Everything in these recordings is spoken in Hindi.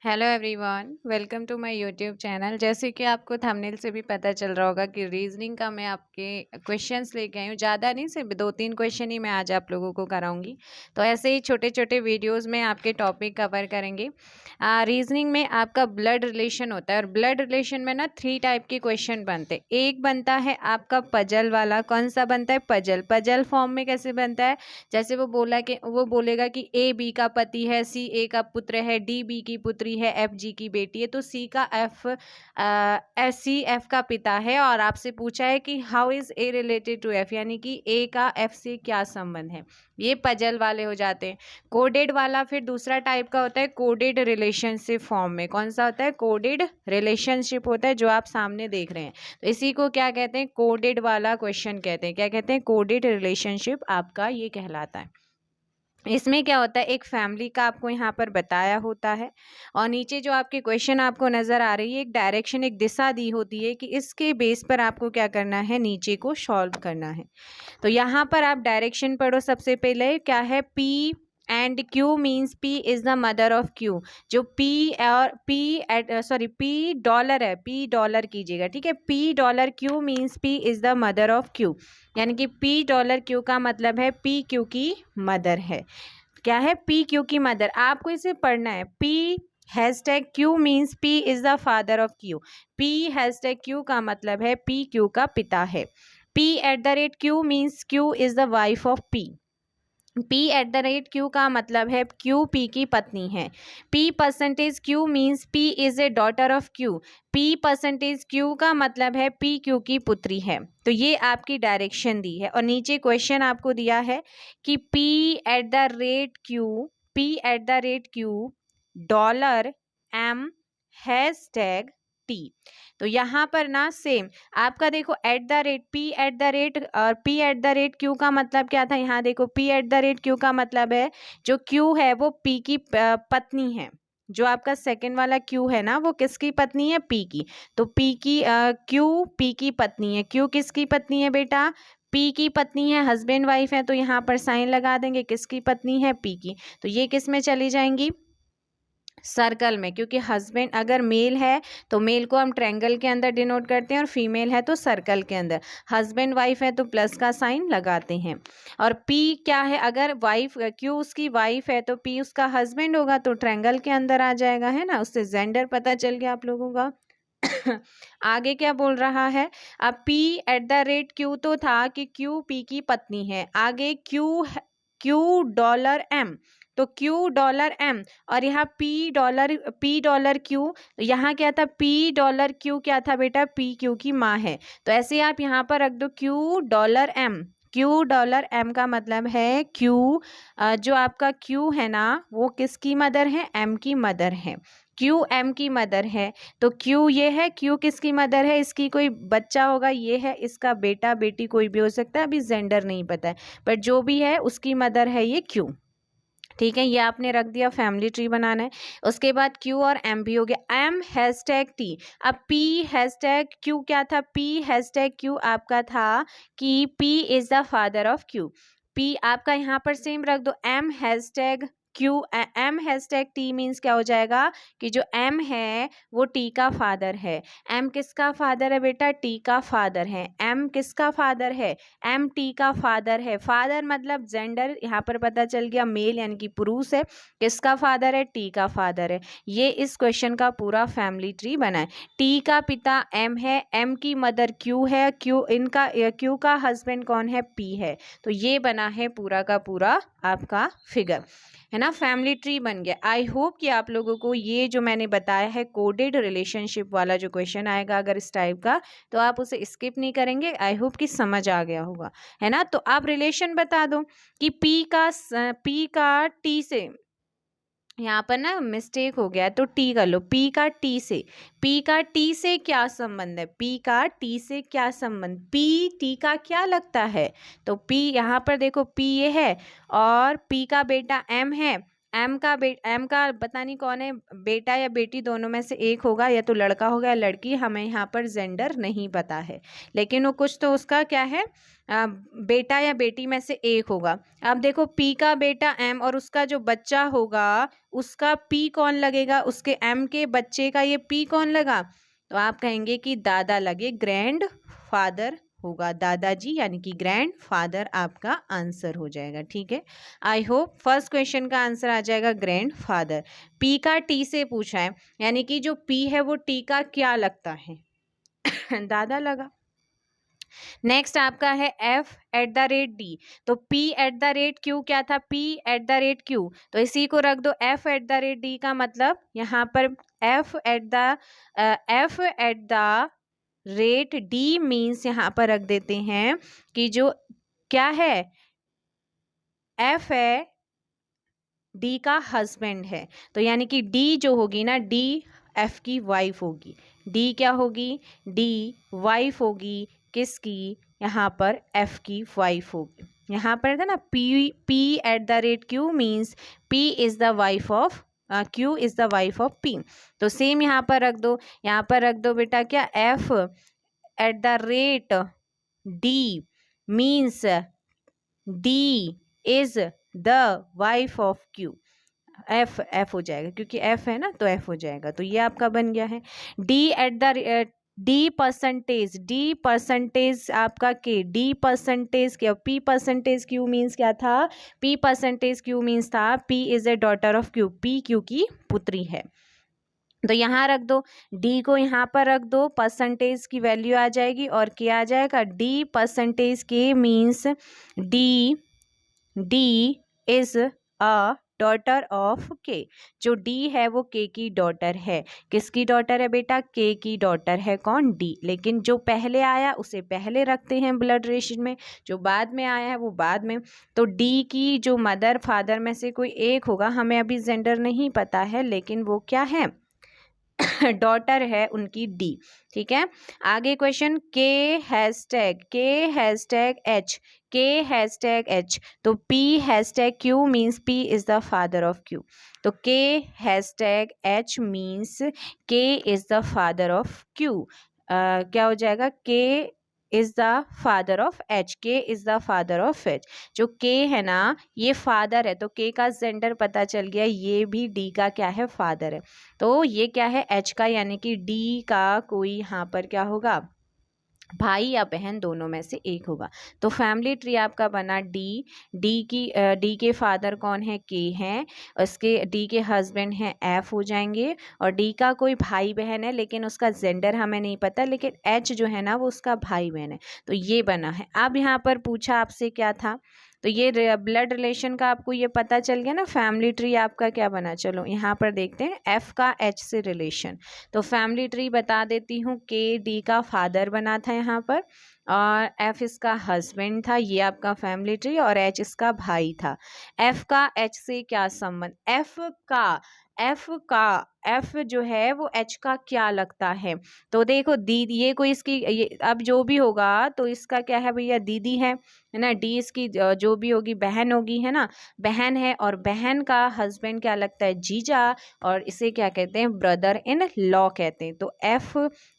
Hello everyone, welcome to my YouTube channel. जैसे कि आपको थंबनेल से भी पता चल रहा होगा कि रीजनिंग का मैं आपके क्वेश्चंस लेके आई हूँ। ज़्यादा नहीं, सिर्फ 2-3 क्वेश्चन ही मैं आज आप लोगों को कराऊंगी। तो ऐसे ही छोटे छोटे वीडियोस में आपके टॉपिक कवर करेंगे। रीजनिंग में आपका ब्लड रिलेशन होता है और ब्लड रिलेशन में ना 3 टाइप के क्वेश्चन बनते हैं। एक बनता है आपका पजल वाला। कौन सा बनता है? पजल। पजल फॉर्म में कैसे बनता है? जैसे वो बोलेगा कि ए बी का पति है, सी ए का पुत्र है, डी बी की पुत्री है, एफ जी की बेटी है। तो सी एफ का पिता है और आपसे पूछा है कि how is A related to F, यानी कि ए का एफ से क्या संबंध है। ये पजल वाले हो जाते हैं। कोडेड वाला फिर दूसरा टाइप का होता है, कोडेड रिलेशनशिप फॉर्म में। कौन सा होता है? कोडेड रिलेशनशिप होता है, जो आप सामने देख रहे हैं। तो इसी को क्या कहते हैं? कोडेड वाला क्वेश्चन कहते हैं। क्या कहते हैं? कोडेड रिलेशनशिप आपका ये कहलाता है। इसमें क्या होता है, एक फैमिली का आपको यहाँ पर बताया होता है और नीचे जो आपके क्वेश्चन आपको नज़र आ रही है, एक डायरेक्शन, एक दिशा दी होती है कि इसके बेस पर आपको क्या करना है, नीचे को सॉल्व करना है। तो यहाँ पर आप डायरेक्शन पढ़ो। सबसे पहले क्या है? P and Q means P is the mother of Q. जो पी और पी डॉलर है, पी डॉलर कीजिएगा, ठीक है। P dollar Q means P is the mother of Q, यानी कि पी डॉलर क्यू का मतलब है पी क्यू की मदर है। क्या है? पी क्यू की मदर। आपको इसे पढ़ना है। P hashtag Q means P is the father of Q. P hashtag Q का मतलब है पी क्यू का पिता है। P at the rate Q means Q is the wife of P. P at the rate Q का मतलब है क्यू पी की पत्नी है। P percentage Q means P is a daughter of Q. P percentage Q का मतलब है P क्यू की पुत्री है। तो ये आपकी डायरेक्शन दी है और नीचे क्वेश्चन आपको दिया है कि P at the rate Q dollar M hashtag T. तो यहाँ पर ना सेम आपका देखो, at the rate P at the rate Q का मतलब क्या था? यहाँ देखो, P at the rate Q का मतलब है जो क्यू है वो पी की पत्नी है। जो आपका सेकंड वाला क्यू है ना, वो किसकी पत्नी है? पी की। तो क्यू पी की पत्नी है। क्यू किसकी पत्नी है बेटा? पी की पत्नी है। हस्बैंड वाइफ है तो यहाँ पर साइन लगा देंगे। किसकी पत्नी है? पी की। तो ये किस में चली जाएंगी? सर्कल में, क्योंकि हस्बैंड अगर मेल है तो मेल को हम ट्रायंगल के अंदर डिनोट करते हैं और फीमेल है तो सर्कल के अंदर। हस्बैंड वाइफ है तो प्लस का साइन लगाते हैं। और पी क्या है? अगर वाइफ क्यू उसकी वाइफ है तो पी उसका हस्बैंड होगा तो ट्रायंगल के अंदर आ जाएगा, है ना। उससे जेंडर पता चल गया आप लोगों का। आगे क्या बोल रहा है? अब P at the rate Q तो था कि क्यू पी की पत्नी है। आगे क्यू डॉलर एम, तो क्यू डॉलर एम और यहाँ पी डॉलर क्यू। यहाँ क्या था? पी डॉलर क्यू क्या था बेटा? पी क्यू की माँ है। तो ऐसे आप यहाँ पर रख दो Q dollar M. Q dollar M का मतलब है क्यू, जो आपका क्यू है ना वो किसकी मदर है? एम की मदर है। क्यू एम की मदर है। तो क्यू ये है, क्यू किसकी मदर है? इसकी कोई बच्चा होगा, ये है इसका बेटा बेटी, कोई भी हो सकता है, अभी जेंडर नहीं पता है, पर जो भी है उसकी मदर है ये क्यू। ठीक है, ये आपने रख दिया। फैमिली ट्री बनाना है। उसके बाद क्यू और एम भी हो गया। M hashtag T. अब पी हैशटैग क्यू क्या था? पी हैशटैग क्यू आपका था कि P is the father of Q. P आपका यहाँ पर सेम रख दो। एम हैशटैग टी मीन्स क्या हो जाएगा कि जो एम है वो टी का फादर है। एम किसका फादर है बेटा? टी का फादर है। एम किसका फादर है? एम टी का फादर है। फादर मतलब जेंडर यहाँ पर पता चल गया, मेल यानी कि पुरुष है। किसका फादर है? टी का फादर है। ये इस क्वेश्चन का पूरा फैमिली ट्री बना है। टी का पिता एम है, एम की मदर क्यू है, क्यू का हस्बैंड कौन है? पी है। तो ये बना है पूरा का पूरा आपका फिगर, है ना। फैमिली ट्री बन गया। आई होप कि आप लोगों को ये जो मैंने बताया है कोडेड रिलेशनशिप वाला जो क्वेश्चन आएगा अगर इस टाइप का, तो आप उसे स्किप नहीं करेंगे। आई होप कि समझ आ गया होगा, है ना। तो आप रिलेशन बता दो कि पी का टी से, यहाँ पर ना मिस्टेक हो गया है तो टी कर लो। पी का टी से क्या संबंध है? पी का टी से क्या संबंध? पी टी का क्या लगता है? तो पी यहाँ पर देखो, पी ये है और पी का बेटा एम है एम का पता नहीं कौन है, बेटा या बेटी दोनों में से एक होगा, या तो लड़का होगा या लड़की, हमें यहाँ पर जेंडर नहीं पता है, लेकिन वो कुछ तो उसका क्या है, बेटा या बेटी में से एक होगा। अब देखो पी का बेटा एम और उसका जो बच्चा होगा उसका पी कौन लगेगा, उसके एम के बच्चे का ये पी कौन लगा, तो आप कहेंगे कि दादा लगे, ग्रैंड फादर होगा, दादाजी यानी कि ग्रैंड फादर आपका आंसर हो जाएगा। ठीक है, आई होप फर्स्ट क्वेश्चन का आंसर आ जाएगा ग्रैंड फादर। पी का टी से पूछा है, यानी कि जो पी है वो टी का क्या लगता है दादा लगा। नेक्स्ट आपका है f@d, तो p@q क्या था, p@q, तो इसी को रख दो f@d का मतलब यहाँ पर f@d मीन्स यहाँ पर रख देते हैं कि जो क्या है, f है डी का हस्बैंड है, तो यानी कि डी जो होगी ना, डी एफ की वाइफ होगी, डी क्या होगी, डी वाइफ होगी किसकी, यहाँ पर एफ की वाइफ होगी। यहाँ पर था ना p@q means p is the wife of q is the wife of p, तो सेम यहाँ पर रख दो, यहाँ पर रख दो बेटा क्या, f@d means d is the wife of q, F हो जाएगा क्योंकि एफ है ना, तो एफ हो जाएगा, तो ये आपका बन गया है। डी परसेंटेज आपका के, डी परसेंटेज क्या, पी परसेंटेज क्यू मीन्स क्या था, पी परसेंटेज क्यू मीन्स था P is a daughter of Q, P Q की पुत्री है, तो यहाँ रख दो, डी को यहाँ पर रख दो, परसेंटेज की वैल्यू आ जाएगी और क्या आ जाएगा, डी परसेंटेज के means D is a daughter of के, जो डी है वो के की डॉटर है, किसकी डॉटर है बेटा, के की डॉटर है, कौन, डी, लेकिन जो पहले आया उसे पहले रखते हैं ब्लड रिलेशन में, जो बाद में आया है वो बाद में, तो डी की जो मदर फादर में से कोई एक होगा, हमें अभी जेंडर नहीं पता है, लेकिन वो क्या है डॉटर है उनकी डी। ठीक है, आगे क्वेश्चन k#h, तो p#q means p is the father of q, तो k#h means k is the father of q, क्या हो जाएगा, k is the father of h, k is the father of h, जो k है ना ये फादर है, तो k का जेंडर पता चल गया, ये भी d का क्या है, फादर है, तो ये क्या है h का, यानी कि d का कोई यहाँ पर क्या होगा, भाई या बहन दोनों में से एक होगा, तो फैमिली ट्री आपका बना डी के फादर कौन है, के हैं, उसके डी के हस्बैंड हैं एफ हो जाएंगे, और डी का कोई भाई बहन है लेकिन उसका जेंडर हमें नहीं पता, लेकिन एच जो है ना वो उसका भाई बहन है, तो ये बना है। अब यहाँ पर पूछा आपसे क्या था, तो ये ब्लड रिलेशन का आपको ये पता चल गया ना, फैमिली ट्री आपका क्या बना, चलो यहाँ पर देखते हैं एफ का एच से रिलेशन, तो फैमिली ट्री बता देती हूँ, के डी का फादर बना था यहाँ पर, और एफ इसका हस्बैंड था, ये आपका फैमिली ट्री, और एच इसका भाई था। एफ का एच से क्या संबंध, एफ जो है वो एच का क्या लगता है, तो देखो दीदी, ये कोई इसकी ये अब जो भी होगा तो इसका क्या है भैया, दीदी है ना, डी इसकी जो भी होगी बहन होगी, है ना, बहन है, और बहन का हस्बैंड क्या लगता है, जीजा, और इसे क्या कहते हैं, ब्रदर इन लॉ कहते हैं, तो एफ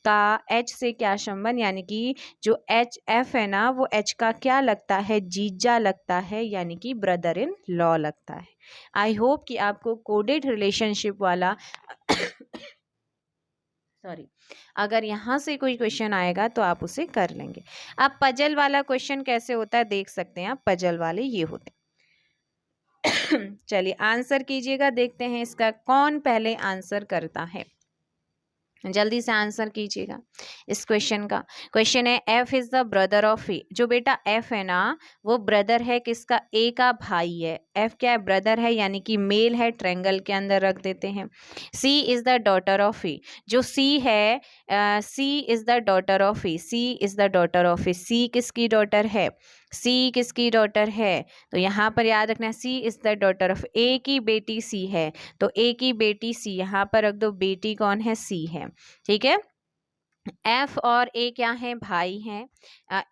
का एच से क्या संबंध, यानी कि जो एफ है ना वो एच का क्या लगता है, जीजा लगता है, यानी कि ब्रदर इन लॉ लगता है। आई होप कि आपको कोडेड रिलेशनशिप वाला सॉरी, अगर यहाँ से कोई क्वेश्चन आएगा तो आप उसे कर लेंगे। अब पजल वाला क्वेश्चन कैसे होता है देख सकते हैं आप, पजल वाले ये होते हैं चलिए आंसर कीजिएगा, देखते हैं इसका कौन पहले आंसर करता है, जल्दी से आंसर कीजिएगा इस क्वेश्चन का। क्वेश्चन है F is the brother of A, जो बेटा एफ है ना वो ब्रदर है किसका, ए का भाई है, एफ क्या है, ब्रदर है, यानी कि मेल है, ट्रायंगल के अंदर रख देते हैं। C is the daughter of A, जो सी है C is the daughter of A, C is the daughter of A, C किसकी डॉटर है, सी किसकी डॉटर है, तो यहाँ पर याद रखना सी इज द डॉटर ऑफ, ए की बेटी सी है, तो ए की बेटी सी, यहाँ पर रख दो, बेटी कौन है, सी है। ठीक है, एफ और ए क्या है, भाई हैं।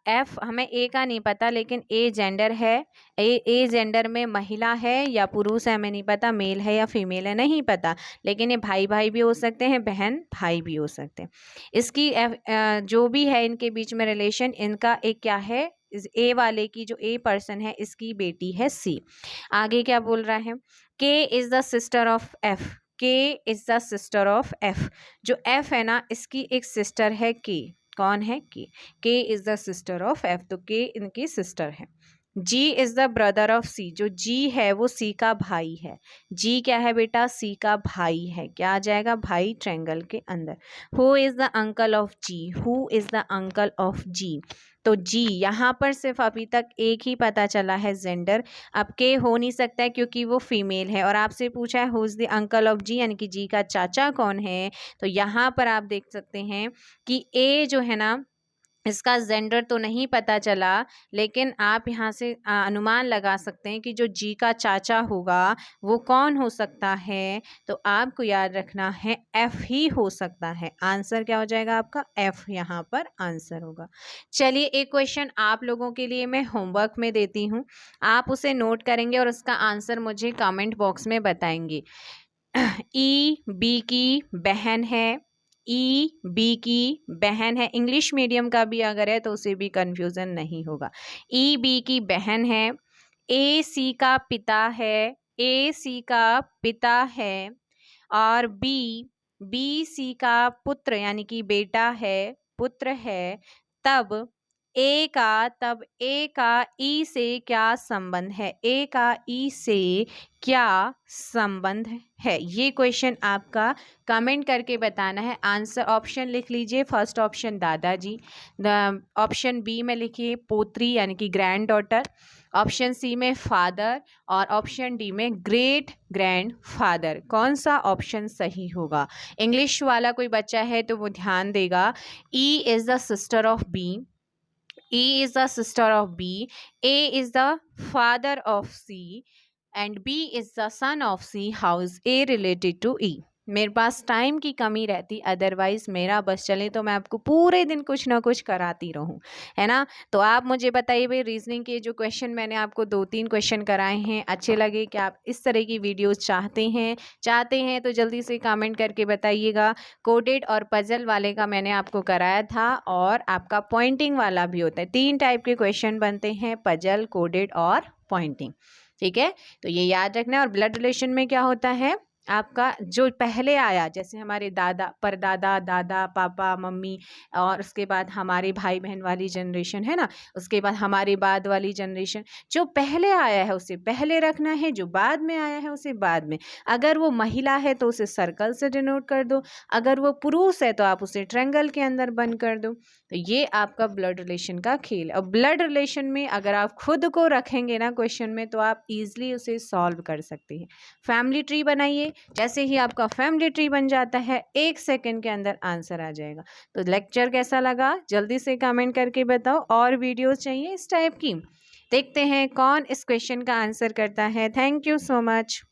एफ हमें ए का नहीं पता, लेकिन ए जेंडर है। ए जेंडर में महिला है या पुरुष है हमें नहीं पता, मेल है या फीमेल है नहीं पता, लेकिन ये भाई भाई भी हो सकते हैं, बहन भाई भी हो सकते हैं। इसकी जो भी है इनके बीच में रिलेशन, इनका एक क्या है, ए वाले की जो ए पर्सन है इसकी बेटी है सी। आगे क्या बोल रहा है, K is the sister of F. K is the sister of F. जो एफ है ना इसकी एक सिस्टर है के। कौन है, K is the sister of F, तो के इनकी सिस्टर है। जी इज द ब्रदर ऑफ सी। जो जी है वो सी का भाई है। जी क्या है बेटा, सी का भाई है। क्या आ जाएगा, भाई ट्रायंगल के अंदर। Who is the uncle of G. Who is the uncle of G. तो जी यहाँ पर सिर्फ अभी तक एक ही पता चला है जेंडर। अब के हो नहीं सकता है क्योंकि वो फीमेल है, और आपसे पूछा है who is the uncle of G, यानी कि जी का चाचा कौन है। तो यहाँ पर आप देख सकते हैं कि ए जो है ना इसका जेंडर तो नहीं पता चला, लेकिन आप यहाँ से अनुमान लगा सकते हैं कि जो जी का चाचा होगा वो कौन हो सकता है। तो आपको याद रखना है एफ ही हो सकता है। आंसर क्या हो जाएगा आपका, एफ यहाँ पर आंसर होगा। चलिए एक क्वेश्चन आप लोगों के लिए मैं होमवर्क में देती हूँ, आप उसे नोट करेंगे और उसका आंसर मुझे कमेंट बॉक्स में बताएंगे। ई बी की बहन है। ई बी की बहन है। इंग्लिश मीडियम का भी अगर है तो उसे भी कंफ्यूजन नहीं होगा। ई बी की बहन है। ए सी का पिता है। ए सी का पिता है। और बी सी का पुत्र यानी कि बेटा है, पुत्र है। तब ए का ई से क्या संबंध है। ए का ई से क्या संबंध है, ये क्वेश्चन आपका कमेंट करके बताना है। आंसर ऑप्शन लिख लीजिए। फर्स्ट ऑप्शन दादाजी, ऑप्शन बी में लिखिए पोत्री यानी कि ग्रैंड डॉटर, ऑप्शन सी में फादर, और ऑप्शन डी में ग्रेट ग्रैंड फादर। कौन सा ऑप्शन सही होगा। इंग्लिश वाला कोई बच्चा है तो वो ध्यान देगा। E is the sister of B. E is the sister of B, A is the father of C, and B is the son of C. How is A related to E? मेरे पास टाइम की कमी रहती, अदरवाइज मेरा बस चले तो मैं आपको पूरे दिन कुछ ना कुछ कराती रहूं, है ना। तो आप मुझे बताइए भाई, रीजनिंग के जो क्वेश्चन मैंने आपको 2-3 क्वेश्चन कराए हैं अच्छे लगे क्या, आप इस तरह की वीडियोस चाहते हैं तो जल्दी से कमेंट करके बताइएगा। कोडेड और पजल वाले का मैंने आपको कराया था, और आपका पॉइंटिंग वाला भी होता है। 3 टाइप के क्वेश्चन बनते हैं, पजल, कोडेड और पॉइंटिंग, ठीक है। तो ये याद रखना है। और ब्लड रिलेशन में क्या होता है, आपका जो पहले आया, जैसे हमारे दादा, परदादा, दादा, पापा, मम्मी, और उसके बाद हमारे भाई बहन वाली जनरेशन है ना, उसके बाद हमारे बाद वाली जनरेशन, जो पहले आया है उसे पहले रखना है, जो बाद में आया है उसे बाद में। अगर वो महिला है तो उसे सर्कल से डिनोट कर दो, अगर वो पुरुष है तो आप उसे ट्रायंगल के अंदर बंद कर दो। तो ये आपका ब्लड रिलेशन का खेल। और ब्लड रिलेशन में अगर आप खुद को रखेंगे ना क्वेश्चन में, तो आप इजीली उसे सॉल्व कर सकते हैं। फैमिली ट्री बनाइए, जैसे ही आपका फैमिली ट्री बन जाता है 1 सेकंड के अंदर आंसर आ जाएगा। तो लेक्चर कैसा लगा जल्दी से कमेंट करके बताओ। और वीडियोस चाहिए इस टाइप की, देखते हैं कौन इस क्वेश्चन का आंसर करता है। Thank you so much.